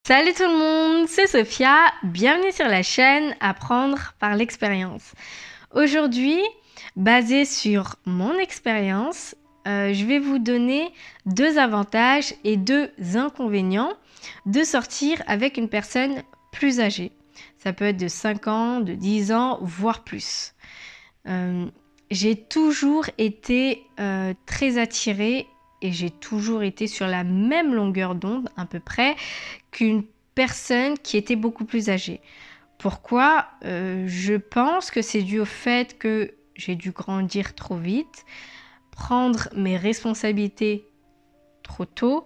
Salut tout le monde, c'est Sophia, bienvenue sur la chaîne Apprendre par l'expérience. Aujourd'hui, basé sur mon expérience, je vais vous donner 2 avantages et 2 inconvénients de sortir avec une personne plus âgée. Ça peut être de 5 ans, de 10 ans, voire plus. J'ai toujours été très attirée et j'ai toujours été sur la même longueur d'onde à peu près qu'une personne qui était beaucoup plus âgée. Pourquoi? Je pense que c'est dû au fait que j'ai dû grandir trop vite, prendre mes responsabilités trop tôt,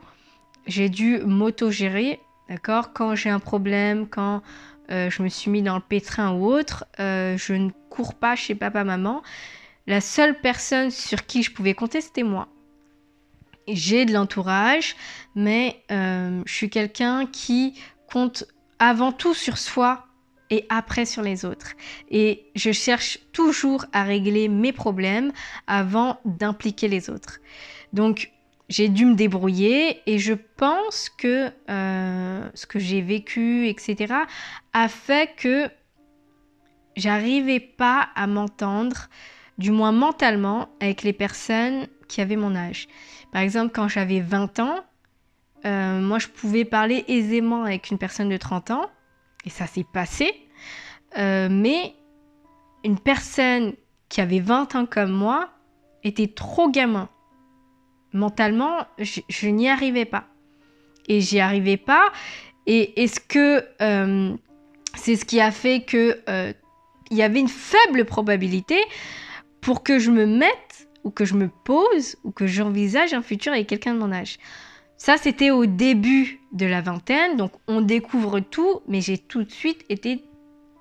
j'ai dû m'auto-gérer, d'accord? Quand j'ai un problème, quand je me suis mis dans le pétrin ou autre, je ne cours pas chez papa-maman. La seule personne sur qui je pouvais compter, c'était moi. J'ai de l'entourage, mais je suis quelqu'un qui compte avant tout sur soi et après sur les autres. Et je cherche toujours à régler mes problèmes avant d'impliquer les autres. Donc, j'ai dû me débrouiller et je pense que ce que j'ai vécu, etc., a fait que j'arrivais pas à m'entendre, du moins mentalement, avec les personnes qui avaient mon âge. Par exemple, quand j'avais 20 ans, moi je pouvais parler aisément avec une personne de 30 ans, et ça s'est passé, mais une personne qui avait 20 ans comme moi était trop gamin. Mentalement, je n'y arrivais pas. Et j'y arrivais pas, et est-ce que c'est ce qui a fait que il y avait une faible probabilité pour que je me mette ou que je me pose ou que j'envisage un futur avec quelqu'un de mon âge. Ça, c'était au début de la vingtaine, donc on découvre tout, mais j'ai tout de suite été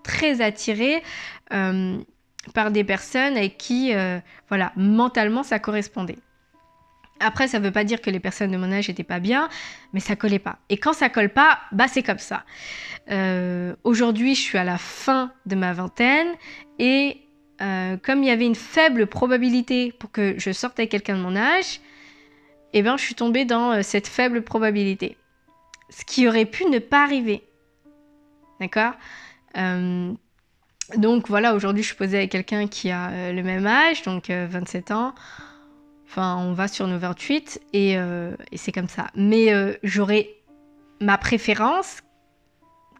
très attirée par des personnes avec qui, voilà, mentalement, ça correspondait. Après, ça ne veut pas dire que les personnes de mon âge n'étaient pas bien, mais ça collait pas. Et quand ça colle pas, bah c'est comme ça. Aujourd'hui, je suis à la fin de ma vingtaine et comme il y avait une faible probabilité pour que je sorte avec quelqu'un de mon âge, eh ben, je suis tombée dans cette faible probabilité. Ce qui aurait pu ne pas arriver. D'accord ? Donc voilà, aujourd'hui, je suis posée avec quelqu'un qui a le même âge, donc 27 ans. Enfin, on va sur nos 28 et c'est comme ça. Mais j'aurais ma préférence,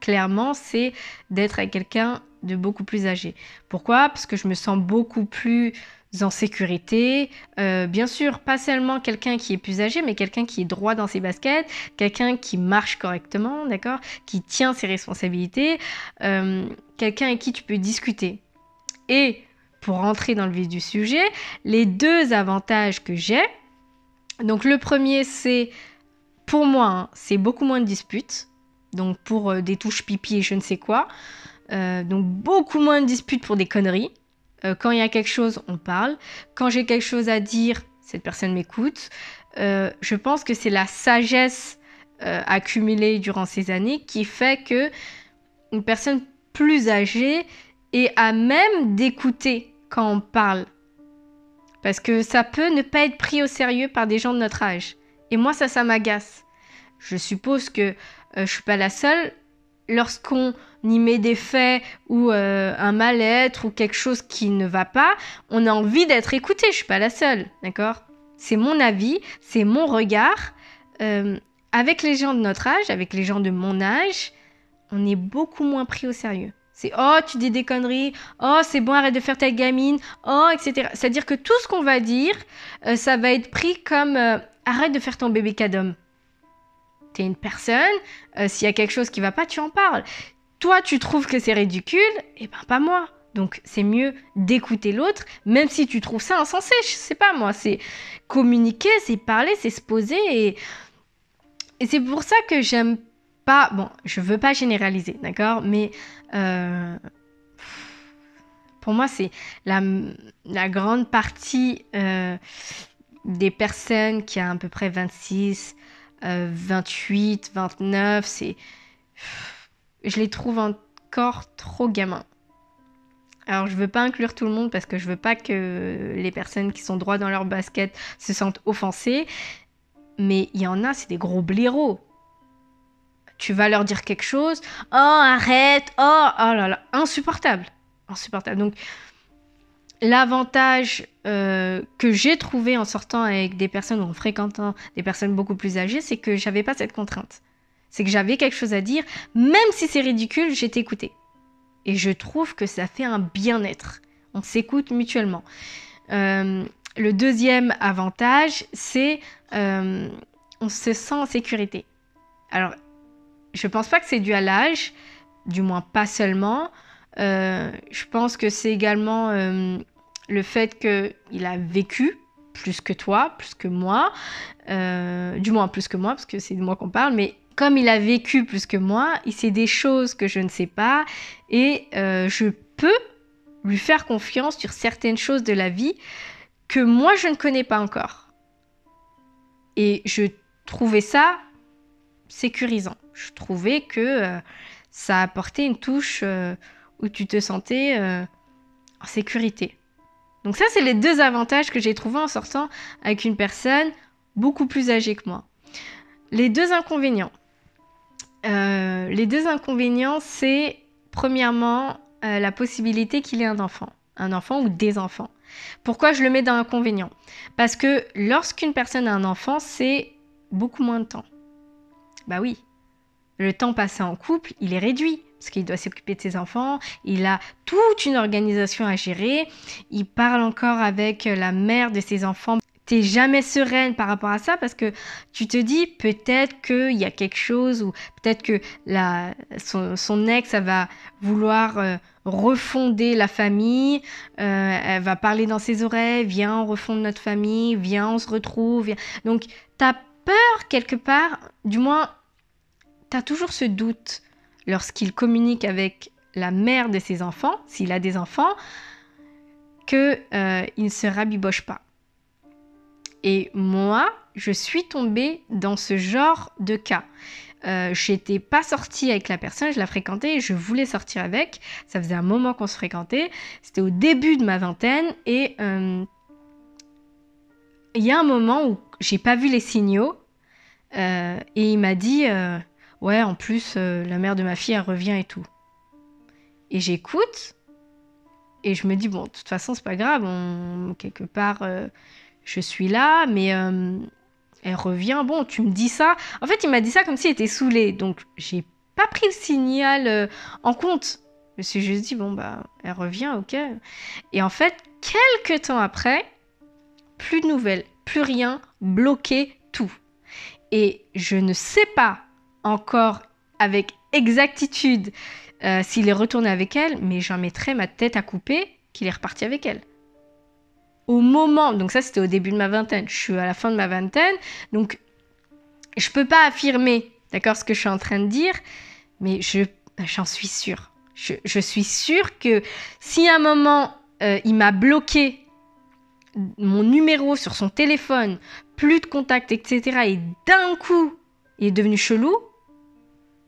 clairement, c'est d'être avec quelqu'un de beaucoup plus âgé. Pourquoi? Parce que je me sens beaucoup plus en sécurité. Bien sûr, pas seulement quelqu'un qui est plus âgé, mais quelqu'un qui est droit dans ses baskets, quelqu'un qui marche correctement, d'accord? Qui tient ses responsabilités, quelqu'un avec qui tu peux discuter. Et pour rentrer dans le vif du sujet, les 2 avantages que j'ai, donc le premier, c'est, pour moi, c'est beaucoup moins de disputes. Donc pour des touches pipi et je ne sais quoi. Donc beaucoup moins de disputes pour des conneries. Quand il y a quelque chose, on parle. Quand j'ai quelque chose à dire, cette personne m'écoute. Je pense que c'est la sagesse accumulée durant ces années qui fait que une personne plus âgée est à même d'écouter quand on parle. Parce que ça peut ne pas être pris au sérieux par des gens de notre âge. Et moi, ça m'agace. Je suppose que je suis pas la seule. Lorsqu'on y met des faits ou un mal-être ou quelque chose qui ne va pas, on a envie d'être écouté. Je suis pas la seule, d'accord? C'est mon avis, c'est mon regard. Avec les gens de notre âge, avec les gens de mon âge, on est beaucoup moins pris au sérieux. C'est « Oh, tu dis des conneries. Oh, c'est bon, arrête de faire ta gamine. Oh, etc. » C'est-à-dire que tout ce qu'on va dire, ça va être pris comme « Arrête de faire ton bébé cadom. » T'es une personne, s'il y a quelque chose qui va pas, tu en parles. Toi, tu trouves que c'est ridicule, et ben pas moi. Donc, c'est mieux d'écouter l'autre, même si tu trouves ça insensé. Je sais pas, moi, c'est communiquer, c'est parler, c'est se poser. Et c'est pour ça que j'aime pas... Bon, je veux pas généraliser, d'accord? Mais pour moi, c'est la grande partie des personnes qui a à peu près 26... 28, 29, je les trouve encore trop gamins. Alors, je veux pas inclure tout le monde parce que je veux pas que les personnes qui sont droits dans leur basket se sentent offensées, mais il y en a, c'est des gros blaireaux. tu vas leur dire quelque chose, oh arrête, oh là là, insupportable. Donc l'avantage que j'ai trouvé en sortant avec des personnes ou en fréquentant des personnes beaucoup plus âgées, c'est que j'avais pas cette contrainte. C'est que j'avais quelque chose à dire, même si c'est ridicule, j'étais écoutée. Et je trouve que ça fait un bien-être. On s'écoute mutuellement. Le deuxième avantage, c'est on se sent en sécurité. Alors, je pense pas que c'est dû à l'âge, du moins pas seulement. Je pense que c'est également le fait qu'il a vécu plus que toi, plus que moi, du moins plus que moi, parce que c'est de moi qu'on parle, mais comme il a vécu plus que moi, il sait des choses que je ne sais pas, et je peux lui faire confiance sur certaines choses de la vie que moi je ne connais pas encore. Et je trouvais ça sécurisant. Je trouvais que ça apportait une touche où tu te sentais en sécurité. Donc ça, c'est les deux avantages que j'ai trouvés en sortant avec une personne beaucoup plus âgée que moi. Les deux inconvénients, c'est premièrement la possibilité qu'il ait un enfant ou des enfants. Pourquoi je le mets dans l'inconvénient? Parce que lorsqu'une personne a un enfant, c'est beaucoup moins de temps. Bah oui, le temps passé en couple, il est réduit. Parce qu'il doit s'occuper de ses enfants, il a toute une organisation à gérer, il parle encore avec la mère de ses enfants. T'es jamais sereine par rapport à ça parce que tu te dis peut-être qu'il y a quelque chose ou peut-être que son ex elle va vouloir refonder la famille, elle va parler dans ses oreilles, viens on refonde notre famille, viens on se retrouve. Viens. Donc t'as peur quelque part, du moins t'as toujours ce doute lorsqu'il communique avec la mère de ses enfants, s'il a des enfants, qu'il ne se rabiboche pas. Et moi, je suis tombée dans ce genre de cas. J'étais pas sortie avec la personne, je la fréquentais et je voulais sortir avec. Ça faisait un moment qu'on se fréquentait. C'était au début de ma vingtaine et il y a un moment où j'ai pas vu les signaux et il m'a dit ouais, en plus, la mère de ma fille, elle revient et tout. Et j'écoute, et je me dis, bon, de toute façon, c'est pas grave, quelque part, je suis là, mais elle revient, bon, tu me dis ça. En fait, il m'a dit ça comme s'il était saoulé, donc j'ai pas pris le signal en compte. Je me suis juste dit, bon, bah, elle revient, ok. Et en fait, quelques temps après, plus de nouvelles, plus rien, bloqué, tout. Et je ne sais pas encore avec exactitude s'il est retourné avec elle, mais j'en mettrais ma tête à couper qu'il est reparti avec elle. Au moment, donc ça c'était au début de ma vingtaine, je suis à la fin de ma vingtaine, donc je peux pas affirmer, d'accord, ce que je suis en train de dire, mais j'en suis sûre. Je suis sûre que si à un moment il m'a bloqué mon numéro sur son téléphone, plus de contact, etc., et d'un coup il est devenu chelou,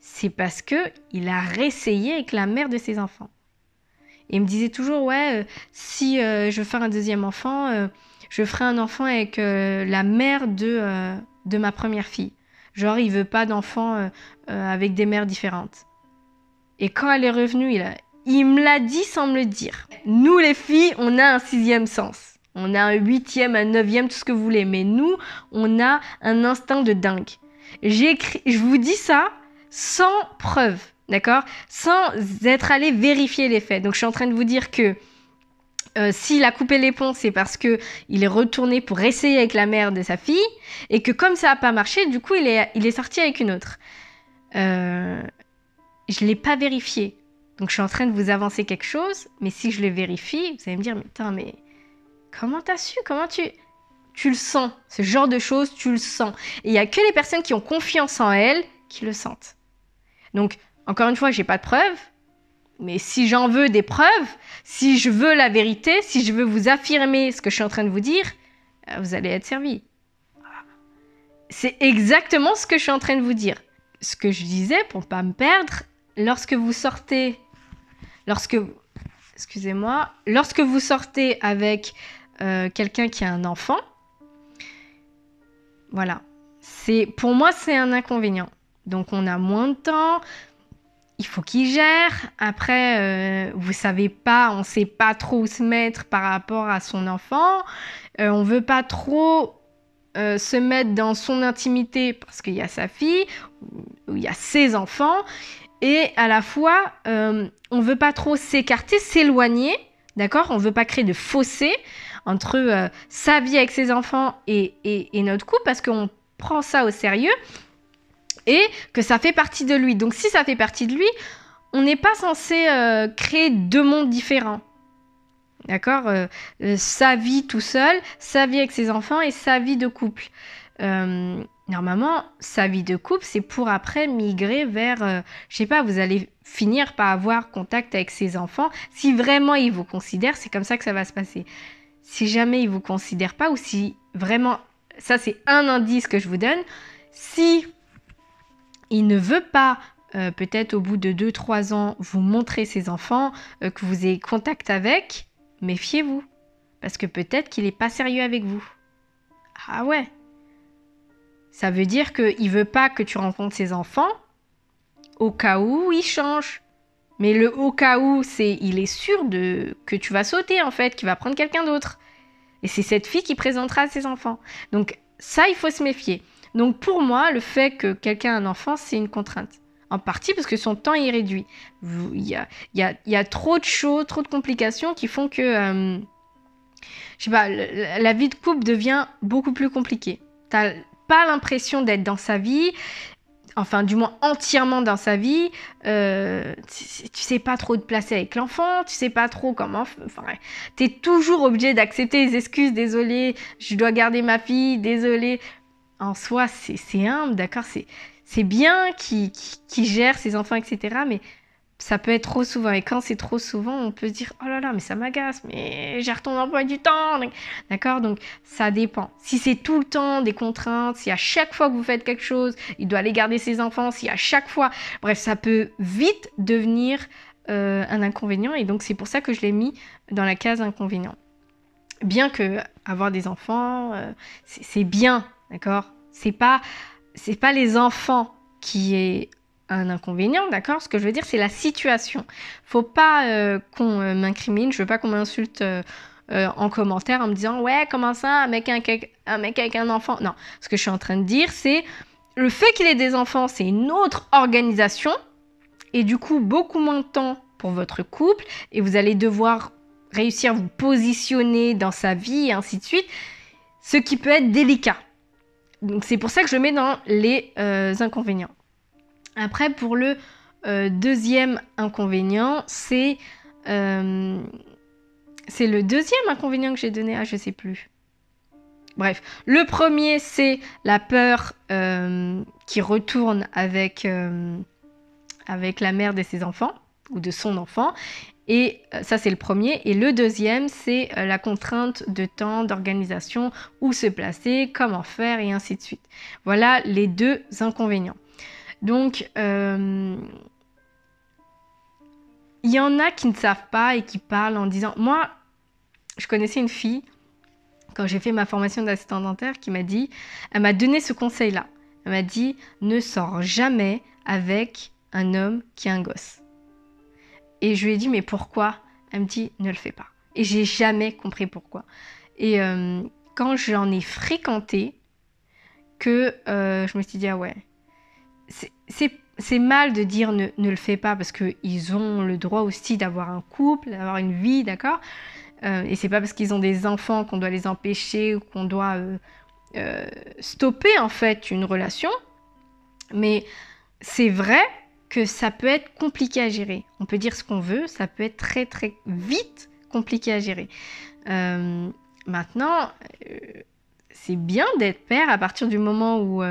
c'est parce qu'il a réessayé avec la mère de ses enfants. Et il me disait toujours, ouais, si je veux faire un deuxième enfant, je ferai un enfant avec la mère de ma première fille. Genre, il veut pas d'enfant avec des mères différentes. Et quand elle est revenue, il me l'a dit sans me le dire. Nous, les filles, on a un 6e sens. On a un 8e, un 9e, tout ce que vous voulez. Mais nous, on a un instinct de dingue. Je vous dis ça sans preuve, d'accord? Sans être allé vérifier les faits. Donc, je suis en train de vous dire que s'il a coupé les ponts, c'est parce qu'il est retourné pour essayer avec la mère de sa fille et que comme ça n'a pas marché, du coup, il est sorti avec une autre. Je ne l'ai pas vérifié. Donc, je suis en train de vous avancer quelque chose, mais si je le vérifie, vous allez me dire, mais comment t'as su? Comment tu le sens? Ce genre de choses, tu le sens. Et il n'y a que les personnes qui ont confiance en elles qui le sentent. Donc, encore une fois, j'ai pas de preuves, mais si j'en veux des preuves, si je veux la vérité, si je veux vous affirmer ce que je suis en train de vous dire, vous allez être servi. C'est exactement ce que je suis en train de vous dire. Ce que je disais, pour ne pas me perdre, lorsque vous sortez avec quelqu'un qui a un enfant, voilà. Pour moi, c'est un inconvénient. Donc on a moins de temps, il faut qu'il gère. Après, vous savez pas, on sait pas trop où se mettre par rapport à son enfant. On veut pas trop se mettre dans son intimité parce qu'il y a sa fille, ou il y a ses enfants. Et à la fois, on veut pas trop s'écarter, s'éloigner, d'accord? On veut pas créer de fossé entre sa vie avec ses enfants et notre couple parce qu'on prend ça au sérieux et que ça fait partie de lui. Donc si ça fait partie de lui, on n'est pas censé créer deux mondes différents. D'accord? Sa vie tout seul, sa vie avec ses enfants et sa vie de couple. Normalement, sa vie de couple, c'est pour après migrer vers, je sais pas, vous allez finir par avoir contact avec ses enfants. Si vraiment il vous considère, c'est comme ça que ça va se passer. Si jamais il vous considère pas ou si vraiment, ça c'est un indice que je vous donne, si il ne veut pas, peut-être au bout de 2-3 ans, vous montrer ses enfants, que vous ayez contact avec, méfiez-vous. Parce que peut-être qu'il n'est pas sérieux avec vous. Ah ouais. Ça veut dire qu'il ne veut pas que tu rencontres ses enfants au cas où il change. Mais le au cas où, il est sûr que tu vas sauter en fait, qu'il va prendre quelqu'un d'autre. Et c'est cette fille qui présentera ses enfants. Donc ça, il faut se méfier. Donc pour moi, le fait que quelqu'un ait un enfant, c'est une contrainte. En partie parce que son temps est réduit. Il y a trop de choses, trop de complications qui font que, je sais pas, la vie de couple devient beaucoup plus compliquée. T'as pas l'impression d'être dans sa vie, enfin du moins entièrement dans sa vie. Tu sais pas trop te placer avec l'enfant, tu sais pas trop comment. Enfin, ouais. T'es toujours obligé d'accepter les excuses. Désolé, je dois garder ma fille. Désolé. En soi, c'est humble, d'accord. C'est bien qu'il gère ses enfants, etc. Mais ça peut être trop souvent. Et quand c'est trop souvent, on peut se dire « Oh là là, mais ça m'agace, mais gère ton emploi du temps !» D'accord? Donc, ça dépend. Si c'est tout le temps des contraintes, si à chaque fois que vous faites quelque chose, il doit aller garder ses enfants, si à chaque fois... Bref, ça peut vite devenir un inconvénient. Et donc, c'est pour ça que je l'ai mis dans la case inconvénient. Bien que avoir des enfants, c'est bien, d'accord? C'est pas les enfants qui est un inconvénient, d'accord? Ce que je veux dire, c'est la situation. Faut pas qu'on m'incrimine, je veux pas qu'on m'insulte en commentaire en me disant « Ouais, comment ça, un mec avec un enfant ?» Non, ce que je suis en train de dire, c'est le fait qu'il ait des enfants, c'est une autre organisation et du coup, beaucoup moins de temps pour votre couple et vous allez devoir réussir à vous positionner dans sa vie et ainsi de suite, ce qui peut être délicat. Donc c'est pour ça que je mets dans les inconvénients. Après, pour le deuxième inconvénient, c'est le deuxième inconvénient que j'ai donné. Ah, je sais plus. Bref, le premier, c'est la peur qui retourne avec la mère de ses enfants ou de son enfant. Et ça, c'est le premier. Et le deuxième, c'est la contrainte de temps, d'organisation, où se placer, comment faire, et ainsi de suite. Voilà les deux inconvénients. Donc, il y en a qui ne savent pas et qui parlent en disant... Moi, je connaissais une fille, quand j'ai fait ma formation d'assistante dentaire, qui m'a dit... Elle m'a donné ce conseil-là. Elle m'a dit, ne sors jamais avec un homme qui a un gosse. Et je lui ai dit, mais pourquoi? Elle me dit, ne le fais pas. Et j'ai jamais compris pourquoi. Et quand j'en ai fréquenté, que je me suis dit, ah ouais, c'est mal de dire ne le fais pas, parce qu'ils ont le droit aussi d'avoir un couple, d'avoir une vie, d'accord? Et c'est pas parce qu'ils ont des enfants qu'on doit les empêcher ou qu'on doit stopper, en fait, une relation. Mais c'est vrai que ça peut être compliqué à gérer. On peut dire ce qu'on veut, ça peut être très très vite compliqué à gérer. Maintenant, c'est bien d'être père à partir du moment où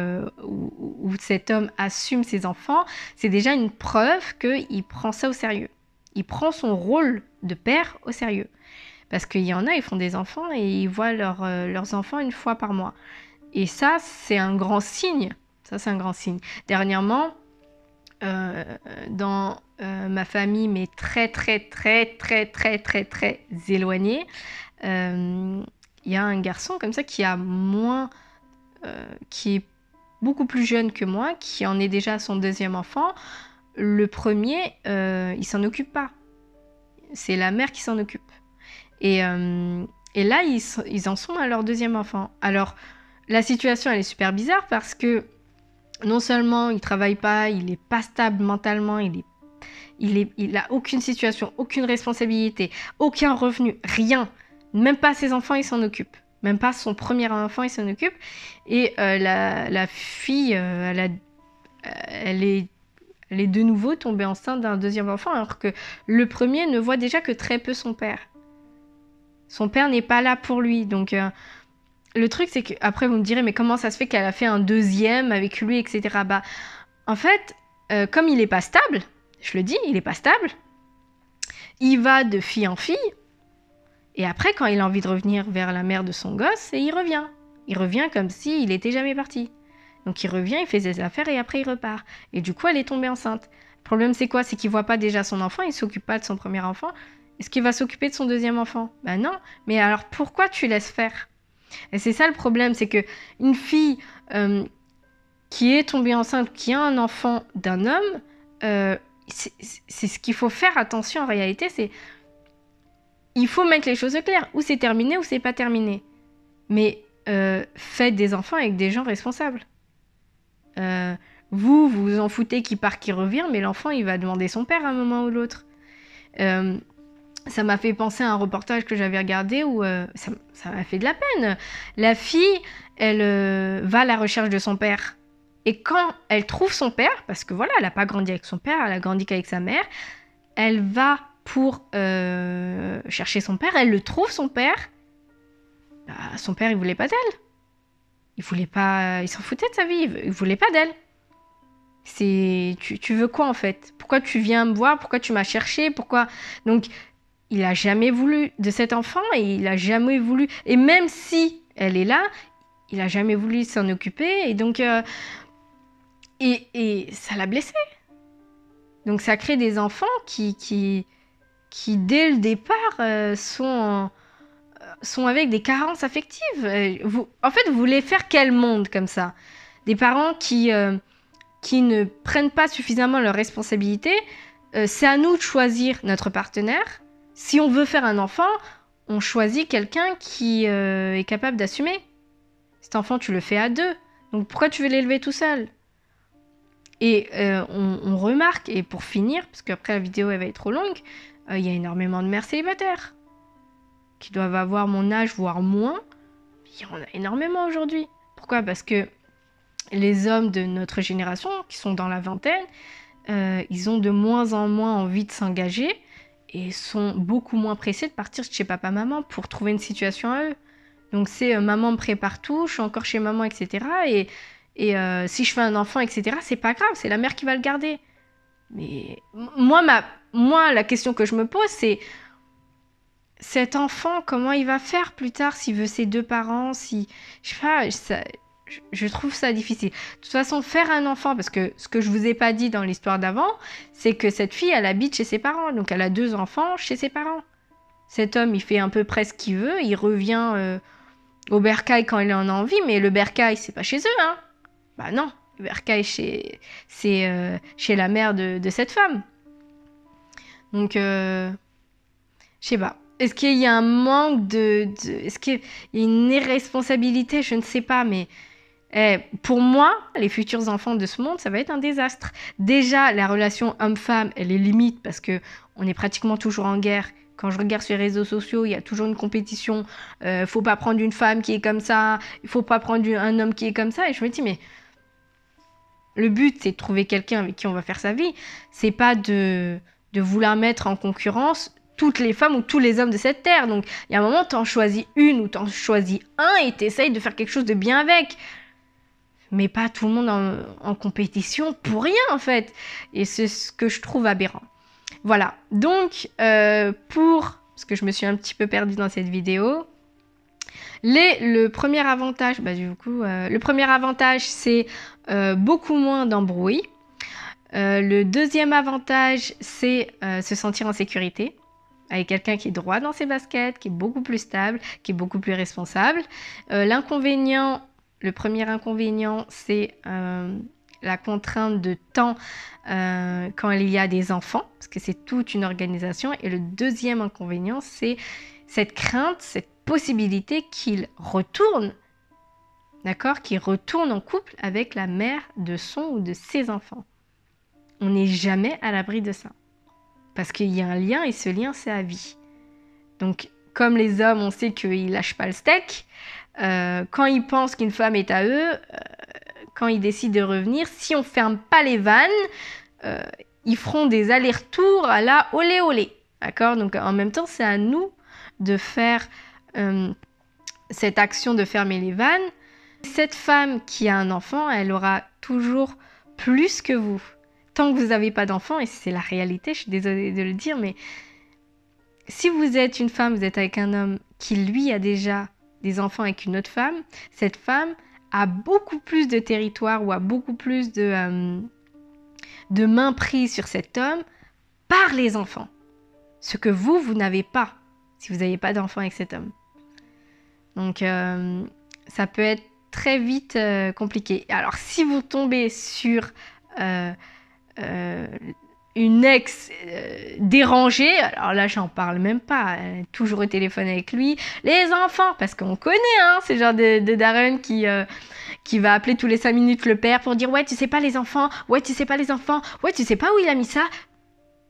cet homme assume ses enfants. C'est déjà une preuve qu'il prend ça au sérieux. Il prend son rôle de père au sérieux. Parce qu'il y en a, ils font des enfants et ils voient leurs enfants une fois par mois. Et ça, c'est un grand signe. Ça, c'est un grand signe. Dernièrement, dans ma famille, mais très éloignée, il y a un garçon comme ça qui a moins, qui est beaucoup plus jeune que moi, qui en est déjà à son deuxième enfant. Le premier, il s'en occupe pas. C'est la mère qui s'en occupe. Et là, ils en sont à leur deuxième enfant. Alors, la situation, elle est super bizarre parce que non seulement il travaille pas, il est pas stable mentalement, il a aucune situation, aucune responsabilité, aucun revenu, rien. Même pas ses enfants, il s'en occupe. Même pas son premier enfant, il s'en occupe. Et la fille, elle est de nouveau tombée enceinte d'un deuxième enfant, alors que le premier ne voit déjà que très peu son père. Son père n'est pas là pour lui. Donc, le truc, c'est que après vous me direz, mais comment ça se fait qu'elle a fait un deuxième avec lui, etc. Bah, en fait, comme il n'est pas stable, je le dis, il n'est pas stable, il va de fille en fille, et après, quand il a envie de revenir vers la mère de son gosse, et il revient. Il revient comme s'il n'était jamais parti. Donc il revient, il fait ses affaires, et après il repart. Et du coup, elle est tombée enceinte. Le problème, c'est quoi? C'est qu'il voit pas déjà son enfant, il ne s'occupe pas de son premier enfant. Est-ce qu'il va s'occuper de son deuxième enfant? Ben non. Mais alors, pourquoi tu laisses faire? Et c'est ça le problème, c'est que une fille qui est tombée enceinte, qui a un enfant d'un homme, c'est ce qu'il faut faire attention en réalité, c'est il faut mettre les choses au clair. Ou c'est terminé ou c'est pas terminé. Mais faites des enfants avec des gens responsables. Vous vous en foutez qui part, qui revient, mais l'enfant, il va demander son père à un moment ou l'autre. Ça m'a fait penser à un reportage que j'avais regardé où ça m'a fait de la peine. La fille, elle va à la recherche de son père. Et quand elle trouve son père, parce que voilà, elle n'a pas grandi avec son père, elle a grandi qu'avec sa mère, elle va pour chercher son père, elle le trouve, son père. Bah, son père, il voulait pas d'elle. Il voulait pas, il s'en foutait de sa vie, il voulait pas d'elle. Tu veux quoi en fait? Pourquoi tu viens me voir? Pourquoi tu m'as cherché? Pourquoi? Donc, il a jamais voulu de cet enfant et il a jamais voulu. Et même si elle est là, il a jamais voulu s'en occuper. Et donc, et ça l'a blessé. Donc, ça crée des enfants qui dès le départ, sont avec des carences affectives. En fait, vous voulez faire quel monde comme ça? Des parents qui ne prennent pas suffisamment leurs responsabilités. C'est à nous de choisir notre partenaire. Si on veut faire un enfant, on choisit quelqu'un qui est capable d'assumer. Cet enfant, tu le fais à deux. Donc pourquoi tu veux l'élever tout seul? Et on remarque, et pour finir, parce qu'après la vidéo elle va être trop longue, il y a énormément de mères célibataires qui doivent avoir mon âge, voire moins. Il y en a énormément aujourd'hui. Pourquoi? Parce que les hommes de notre génération, qui sont dans la vingtaine, ils ont de moins en moins envie de s'engager et sont beaucoup moins pressés de partir chez papa-maman pour trouver une situation à eux. Donc c'est maman me prépare tout, je suis encore chez maman, etc. Et si je fais un enfant, etc., c'est pas grave, c'est la mère qui va le garder. Mais moi, la question que je me pose, c'est cet enfant, comment il va faire plus tard s'il veut ses deux parents, si... Je sais pas, je trouve ça difficile. De toute façon, faire un enfant, parce que ce que je vous ai pas dit dans l'histoire d'avant, c'est que cette fille, elle habite chez ses parents. Donc elle a 2 enfants chez ses parents. Cet homme, il fait un peu près ce qu'il veut. Il revient au bercail quand il en a envie, mais le bercail, c'est pas chez eux, hein. Bah non, le bercail, c'est chez la mère de cette femme. Donc, je sais pas. Est-ce qu'il y a un manque est-ce qu'il y a une irresponsabilité? Je ne sais pas, mais pour moi, les futurs enfants de ce monde, ça va être un désastre. Déjà, la relation homme-femme, elle est limite parce que on est pratiquement toujours en guerre. Quand je regarde sur les réseaux sociaux, il y a toujours une compétition. Faut pas prendre une femme qui est comme ça. Il faut pas prendre un homme qui est comme ça. Et je me dis, mais le but, c'est de trouver quelqu'un avec qui on va faire sa vie. C'est pas de vouloir mettre en concurrence toutes les femmes ou tous les hommes de cette terre. Donc, il y a un moment, t'en choisis une ou t'en choisis un et t'essayes de faire quelque chose de bien avec. Mais pas tout le monde en compétition pour rien, en fait. Et c'est ce que je trouve aberrant. Voilà. Donc, parce que je me suis un petit peu perdue dans cette vidéo, le premier avantage, le premier avantage, c'est beaucoup moins d'embrouilles. Le deuxième avantage, c'est se sentir en sécurité avec quelqu'un qui est droit dans ses baskets, qui est beaucoup plus stable, qui est beaucoup plus responsable. L'inconvénient, Le premier inconvénient, c'est la contrainte de temps quand il y a des enfants, parce que c'est toute une organisation. Et le deuxième inconvénient, c'est cette crainte, cette possibilité qu'il retourne, d'accord, qu'il retourne en couple avec la mère de son ou de ses enfants. On n'est jamais à l'abri de ça. Parce qu'il y a un lien et ce lien, c'est à vie. Donc, comme les hommes, on sait qu'ils lâchent pas le steak. Quand ils pensent qu'une femme est à eux, quand ils décident de revenir, si on ferme pas les vannes, ils feront des allers-retours à la olé olé. D'accord? Donc en même temps, c'est à nous de faire cette action de fermer les vannes. Cette femme qui a un enfant, elle aura toujours plus que vous. Tant que vous n'avez pas d'enfant, et c'est la réalité, je suis désolée de le dire, mais si vous êtes une femme, vous êtes avec un homme qui lui a déjà des enfants avec une autre femme, cette femme a beaucoup plus de territoire ou a beaucoup plus de main prise sur cet homme par les enfants. Ce que vous n'avez pas si vous n'avez pas d'enfant avec cet homme. Donc ça peut être très vite compliqué. Alors si vous tombez sur une ex dérangée, alors là j'en parle même pas, toujours au téléphone avec lui, les enfants, parce qu'on connaît ce genre de daronne qui va appeler tous les 5 minutes le père pour dire ouais tu sais pas les enfants, ouais tu sais pas les enfants, ouais tu sais pas où il a mis ça.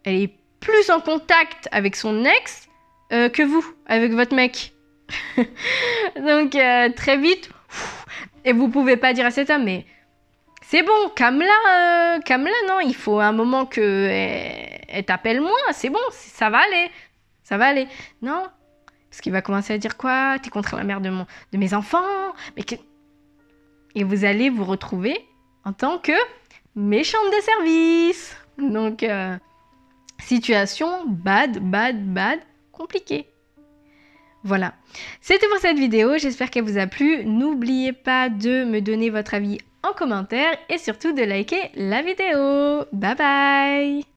Elle est plus en contact avec son ex que vous, avec votre mec. Donc très vite, et vous pouvez pas dire à cet homme mais c'est bon, Kamla, non, il faut un moment que elle t'appelle moins, c'est bon, ça va aller. Non, parce qu'il va commencer à dire quoi, t'es contre la mère de mes enfants, et vous allez vous retrouver en tant que méchante de service. Donc, situation bad, compliquée. Voilà, c'était pour cette vidéo, j'espère qu'elle vous a plu. N'oubliez pas de me donner votre avis en commentaire et surtout de liker la vidéo. Bye bye!